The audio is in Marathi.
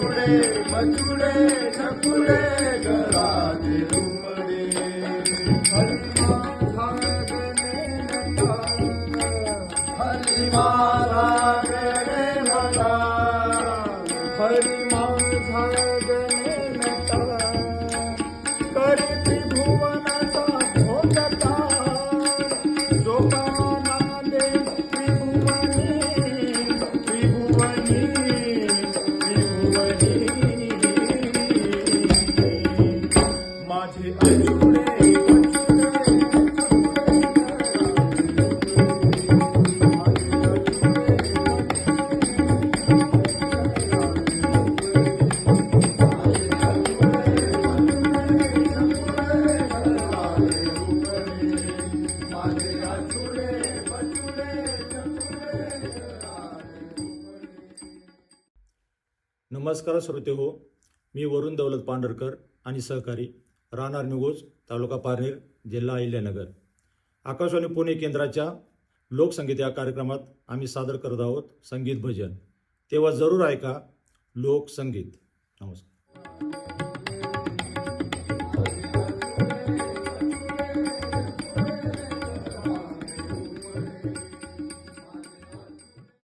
अचुडे मचुडे नकुडे घराचे रुमडे हरी माझा गणे नटा हरी माझा गणे नटा करी त्रिभुवनाचा भोगता जो कानाले त्रिभुवनी त्रिभुवनी त्रिभुवनी माझे अचुडे नमस्कार श्रोते हो, मी वरुण दौलत पांढरकर आणि सहकारी, राहणार निगोज, तालुका पारनेर, जिल्हा अहिल्यानगर. आकाशवाणी पुणे केंद्राच्या लोकसंगीत या कार्यक्रमात आम्ही सादर करत आहोत संगीत भजन. तेव्हा जरूर ऐका लोकसंगीत. नमस्कार.